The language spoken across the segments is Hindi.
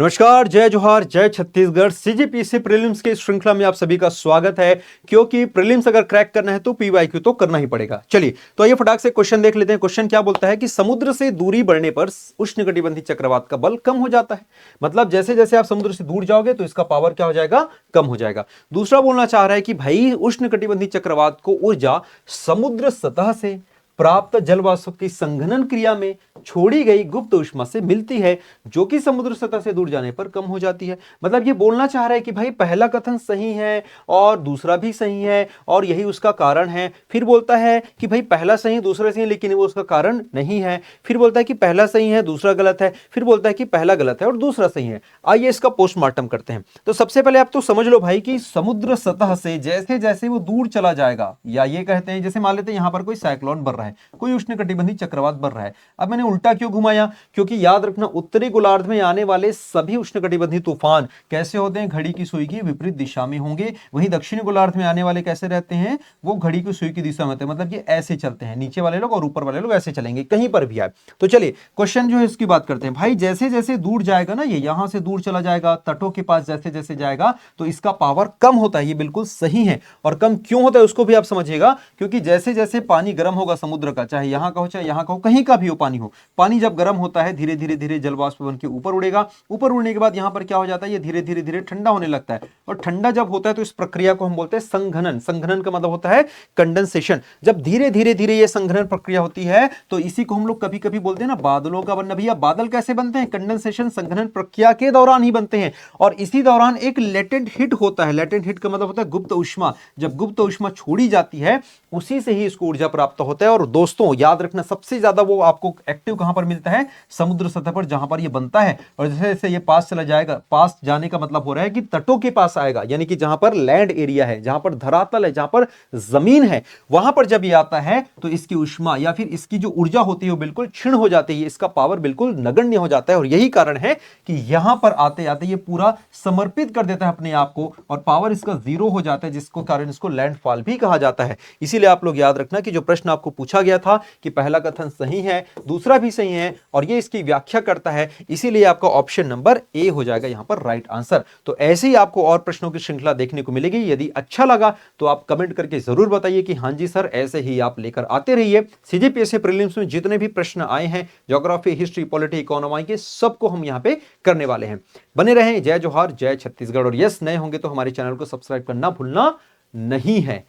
नमस्कार, जय जोहार, जय छत्तीसगढ़। सीजीपीएससी प्रीलिम्स के इस श्रृंखला में आप सभी का स्वागत है। क्योंकि प्रीलिम्स अगर क्रैक करना है तो पीवाईक्यू तो करना ही पड़ेगा। चलिए तो आइए फटाक से क्वेश्चन देख लेते हैं। क्वेश्चन क्या बोलता है कि समुद्र से दूरी बढ़ने पर उष्णकटिबंधीय चक्रवात का बल कम हो जाता है। मतलब जैसे जैसे आप समुद्र से दूर जाओगे तो इसका पावर क्या हो जाएगा, कम हो जाएगा। दूसरा बोलना चाह रहा है कि भाई उष्णकटिबंधीय चक्रवात को ऊर्जा समुद्र सतह से प्राप्त जलवाष्प की संघनन क्रिया में छोड़ी गई गुप्त ऊष्मा से मिलती है, जो कि समुद्र सतह से दूर जाने पर कम हो जाती है। मतलब ये बोलना चाह रहा है कि भाई पहला कथन सही है और दूसरा भी सही है और यही उसका कारण है। फिर बोलता है कि भाई पहला सही है दूसरा सही है, लेकिन वो उसका कारण नहीं है। फिर बोलता है कि पहला सही है दूसरा गलत है। फिर बोलता है कि पहला गलत है और दूसरा सही है। आइए इसका पोस्टमार्टम करते हैं। तो सबसे पहले आप तो समझ लो भाई कि समुद्र सतह से जैसे जैसे वो दूर चला जाएगा, या ये कहते हैं जैसे मान लेते हैं यहां पर कोई साइक्लोन बन रहा है, कोई उष्णकटिबंधीय चक्रवात बन रहा है। अब मैंने उल्टा क्यों घुमाया, क्योंकि याद रखना उत्तरी गोलार्ध में आने वाले सभी उष्णकटिबंधीय तूफान कैसे होते हैं, घड़ी की सुई की विपरीत दिशा में होंगे। वहीं दक्षिणी गोलार्ध में आने वाले कैसे रहते हैं, वो घड़ी की सुई की दिशा में होते हैं। मतलब ये ऐसे चलते हैं, नीचे वाले लोग और ऊपर वाले लोग ऐसे चलेंगे, कहीं पर भी आए। तो चलिए क्वेश्चन जो है इसकी बात करते हैं। भाई जैसे जैसे दूर जाएगा ना, ये यहां से दूर चला जाएगा, तटों के पास जैसे जैसे जाएगा तो इसका पावर कम होता है। ये बिल्कुल सही है। और कम क्यों होता है उसको भी आप समझिएगा, क्योंकि जैसे जैसे पानी गर्म होगा समुद्र का, चाहे यहां का हो चाहे यहां का हो, कहीं का भी हो पानी हो, पानी जब गर्म होता है धीरे धीरे धीरे जल वाष्प बन के ऊपर उड़ेगा। ऊपर उड़ने के बाद यहां पर क्या हो जाता है, ये धीरे धीरे धीरे ठंडा होने लगता है। और ठंडा जब होता है तो इस प्रक्रिया को हम बोलते हैं संघनन। संघनन का मतलब होता है कंडेंसेशन। जब धीरे धीरे धीरे ये संघनन प्रक्रिया होती है तो इसी को हम लोग कभी कभी बोलते हैं ना बादलों का बनना। भैया बादल कैसे बनते हैं, कंडेंसेशन संघनन प्रक्रिया के दौरान ही बनते हैं। और इसी दौरान एक लेटेंट हिट होता है। लेटेंट हिट का मतलब होता है गुप्त ऊष्मा। जब गुप्त ऊष्मा छोड़ी जाती है उसी से ही इसको ऊर्जा प्राप्त होता है। और दोस्तों याद रखना सबसे ज्यादा वो आपको एक्टिव कहां पर मिलता है, समुद्र सतह पर, जहां पर ये बनता है। और जैसे जैसे ये पास चला जाएगा, पास जाने का मतलब हो रहा है कि तटों के पास आएगा, यानी कि जहां पर लैंड एरिया है, जहां पर धरातल है, जहां पर जमीन है, वहां पर जब ये आता है तो इसकी ऊष्मा या फिर इसकी जो ऊर्जा होती है वो बिल्कुल क्षीण हो जाती है। इसका पावर बिल्कुल नगण्य हो जाता है। और यही कारण है कि यहां पर आते आते ये पूरा समर्पित कर देता है अपने आप को और पावर इसका जीरो हो जाता है, जिसको कारण इसको लैंडफॉल भी कहा जाता है। इसीलिए आप लोग याद रखना कि जो प्रश्न आपको पूछा गया था कि पहला कथन सही है दूसरा भी सही है और ये इसकी व्याख्या करता है, इसीलिए आपका ऑप्शन नंबर ए हो जाएगा यहां पर राइट आंसर। तो ऐसे ही आपको और प्रश्नों की श्रृंखला देखने को मिलेगी। यदि अच्छा लगा तो आप कमेंट करके जरूर बताइए कि हां जी सर, ऐसे ही आप लेकर आते रहिए। सीजीपीएससी प्रीलिम्स में जितने भी प्रश्न आए हैं ज्योग्राफी, हिस्ट्री, पॉलिटी, इकोनॉमी के, सबको हम यहां पे करने वाले हैं। बने रहें। जय जोहार, जय छत्तीसगढ़। और यस, नए होंगे तो हमारे चैनल को सब्सक्राइब करना भूलना नहीं है।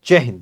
जय हिंद।